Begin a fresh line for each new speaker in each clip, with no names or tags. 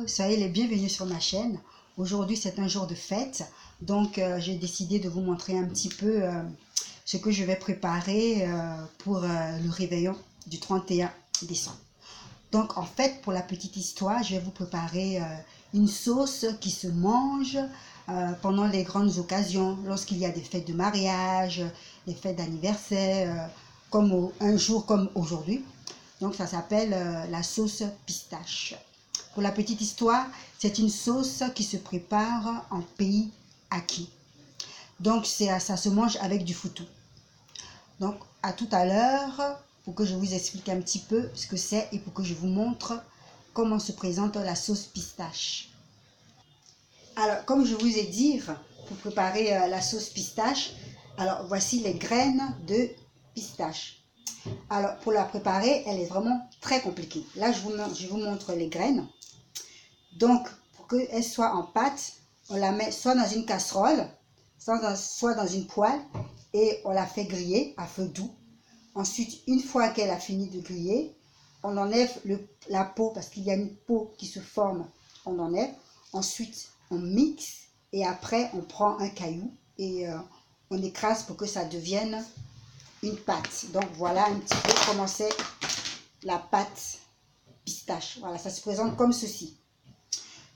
soyez les bienvenus sur ma chaîne. Aujourd'hui c'est un jour de fête, donc j'ai décidé de vous montrer un petit peu ce que je vais préparer pour le réveillon du 31 décembre. Donc en fait, pour la petite histoire, je vais vous préparer une sauce qui se mange pendant les grandes occasions, lorsqu'il y a des fêtes de mariage, des fêtes d'anniversaire, un jour comme aujourd'hui. Donc ça s'appelle la sauce pistache. Pour la petite histoire, c'est une sauce qui se prépare en pays acquis. Donc ça se mange avec du foutou. Donc à tout à l'heure pour que je vous explique un petit peu ce que c'est et pour que je vous montre comment se présente la sauce pistache. Alors comme je vous ai dit, pour préparer la sauce pistache, alors voici les graines de pistache. Alors, pour la préparer, elle est vraiment très compliquée. Là, je vous montre les graines. Donc, pour qu'elle soit en pâte, on la met soit dans une casserole, soit dans une poêle, et on la fait griller à feu doux. Ensuite, une fois qu'elle a fini de griller, on enlève la peau, parce qu'il y a une peau qui se forme, on enlève. Ensuite, on mixe, et après, on prend un caillou, et on écrase pour que ça devienne une pâte. Donc voilà un petit peu comment c'est la pâte pistache. Voilà, ça se présente comme ceci.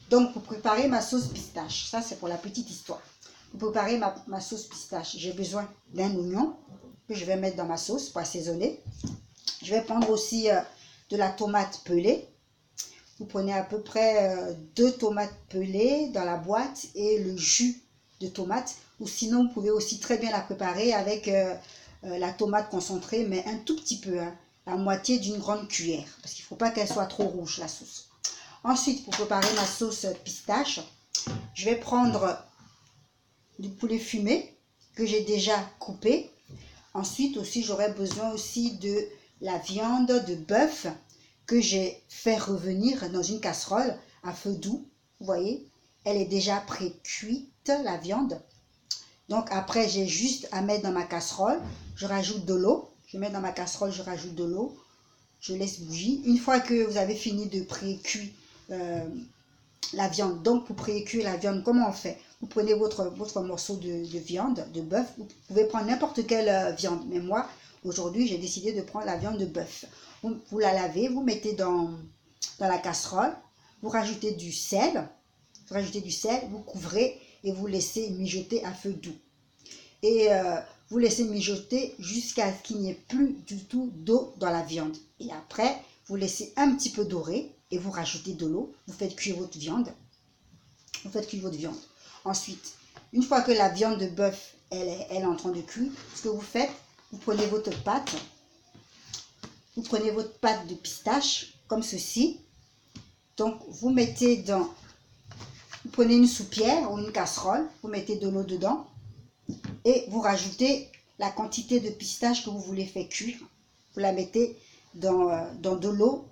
Donc pour préparer ma sauce pistache, ça c'est pour la petite histoire. Pour préparer ma sauce pistache, j'ai besoin d'un oignon que je vais mettre dans ma sauce pour assaisonner. Je vais prendre aussi de la tomate pelée. Vous prenez à peu près 2 tomates pelées dans la boîte et le jus de tomate. Ou sinon, vous pouvez aussi très bien la préparer avec la tomate concentrée, mais un tout petit peu, hein, la moitié d'une grande cuillère, parce qu'il ne faut pas qu'elle soit trop rouge, la sauce. Ensuite, pour préparer ma sauce pistache, je vais prendre du poulet fumé que j'ai déjà coupé. Ensuite aussi, j'aurai besoin aussi de la viande de bœuf que j'ai fait revenir dans une casserole à feu doux. Vous voyez, elle est déjà pré-cuite, la viande. Donc après, j'ai juste à mettre dans ma casserole. Je rajoute de l'eau. Je mets dans ma casserole, je rajoute de l'eau. Je laisse bouillir. Une fois que vous avez fini de pré-cuire la viande, donc pour pré-cuire la viande, comment on fait? Vous prenez votre morceau de viande, de bœuf. Vous pouvez prendre n'importe quelle viande. Mais moi, aujourd'hui, j'ai décidé de prendre la viande de bœuf. Vous la lavez, vous mettez dans la casserole. Vous rajoutez du sel. Vous rajoutez du sel, vous couvrez et vous laissez mijoter à feu doux. Et vous laissez mijoter jusqu'à ce qu'il n'y ait plus du tout d'eau dans la viande. Et après, vous laissez un petit peu dorer et vous rajoutez de l'eau. Vous faites cuire votre viande. Vous faites cuire votre viande. Ensuite, une fois que la viande de bœuf elle est en train de cuire, ce que vous faites, vous prenez votre pâte. Vous prenez votre pâte de pistache comme ceci. Donc, vous mettez dans... Vous prenez une soupière ou une casserole, vous mettez de l'eau dedans et vous rajoutez la quantité de pistache que vous voulez faire cuire. Vous la mettez dans de l'eau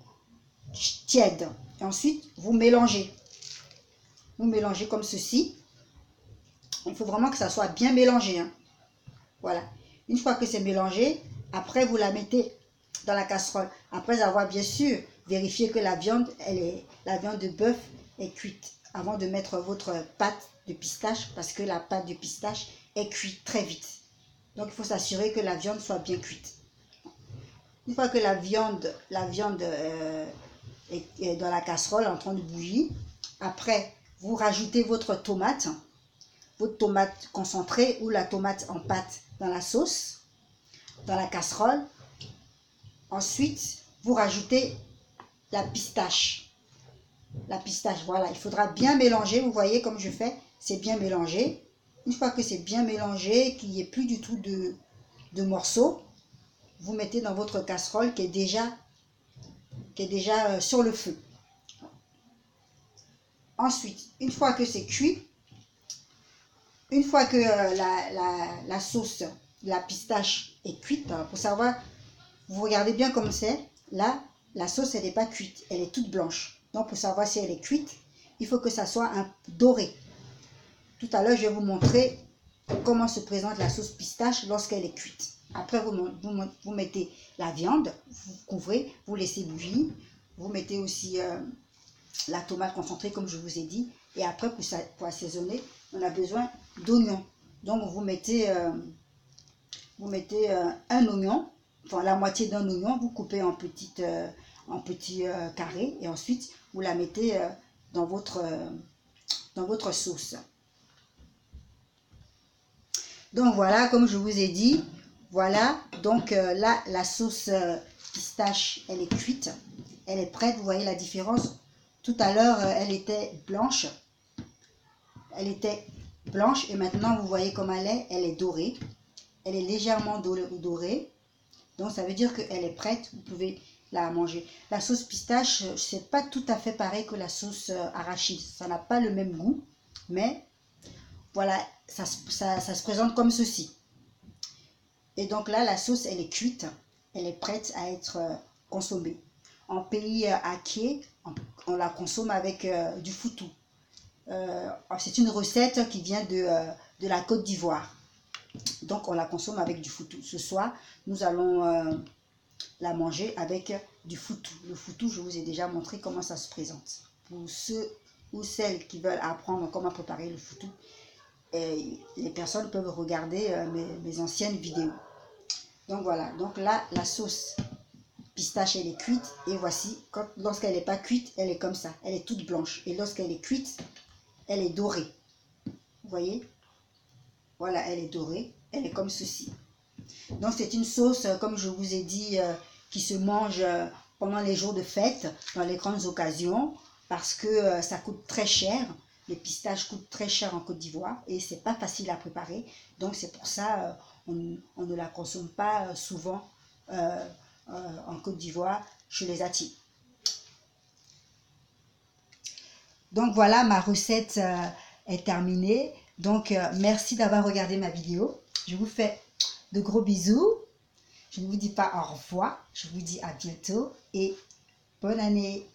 tiède. Et ensuite, vous mélangez. Vous mélangez comme ceci. Il faut vraiment que ça soit bien mélangé, hein. Voilà. Une fois que c'est mélangé, après vous la mettez dans la casserole. Après avoir bien sûr vérifié que la viande de bœuf est cuite. Avant de mettre votre pâte de pistache, parce que la pâte de pistache est cuite très vite. Donc il faut s'assurer que la viande soit bien cuite. Une fois que la viande est dans la casserole en train de bouillir, après vous rajoutez votre tomate concentrée ou la tomate en pâte dans la sauce, dans la casserole. Ensuite, vous rajoutez la pistache. La pistache, voilà, il faudra bien mélanger. Vous voyez comme je fais, c'est bien mélangé. Une fois que c'est bien mélangé, qu'il n'y ait plus du tout de morceaux, vous mettez dans votre casserole qui est déjà sur le feu. Ensuite, une fois que c'est cuit, une fois que la sauce, la pistache est cuite, pour savoir, vous regardez bien comme c'est, là, la sauce elle n'est pas cuite, elle est toute blanche. Donc pour savoir si elle est cuite, il faut que ça soit doré. Tout à l'heure, je vais vous montrer comment se présente la sauce pistache lorsqu'elle est cuite. Après, vous mettez la viande, vous couvrez, vous laissez bouillir. Vous mettez aussi la tomate concentrée comme je vous ai dit. Et après, pour assaisonner, on a besoin d'oignons. Donc, vous mettez un oignon, enfin la moitié d'un oignon, vous coupez en petits carrés. Et ensuite, vous la mettez dans votre sauce. Donc voilà, comme je vous ai dit, voilà, donc là, la sauce pistache, elle est cuite, elle est prête, vous voyez la différence. Tout à l'heure, elle était blanche et maintenant, vous voyez comme elle est dorée. Elle est légèrement dorée, donc ça veut dire qu'elle est prête, vous pouvez la manger. La sauce pistache, c'est pas tout à fait pareil que la sauce arachide, ça n'a pas le même goût, mais voilà, ça se présente comme ceci. Et donc là, la sauce, elle est cuite, elle est prête à être consommée. En pays Aké, on la consomme avec du foutou. C'est une recette qui vient de la Côte d'Ivoire. Donc, on la consomme avec du foutou. Ce soir, nous allons la manger avec du foutou. Le foutou, je vous ai déjà montré comment ça se présente. Pour ceux ou celles qui veulent apprendre comment préparer le foutou, les personnes peuvent regarder mes anciennes vidéos. Donc voilà, donc là, la sauce pistache, elle est cuite. Et voici, lorsqu'elle n'est pas cuite, elle est comme ça. Elle est toute blanche. Et lorsqu'elle est cuite, elle est dorée. Vous voyez? Voilà, elle est dorée. Elle est comme ceci. Donc c'est une sauce, comme je vous ai dit, qui se mange pendant les jours de fête, dans les grandes occasions, parce que ça coûte très cher. Les pistaches coûtent très cher en Côte d'Ivoire et c'est pas facile à préparer. Donc c'est pour ça on ne la consomme pas souvent en Côte d'Ivoire chez les Atis. Donc voilà, ma recette est terminée. Donc merci d'avoir regardé ma vidéo. Je vous fais de gros bisous. Je ne vous dis pas au revoir. Je vous dis à bientôt et bonne année.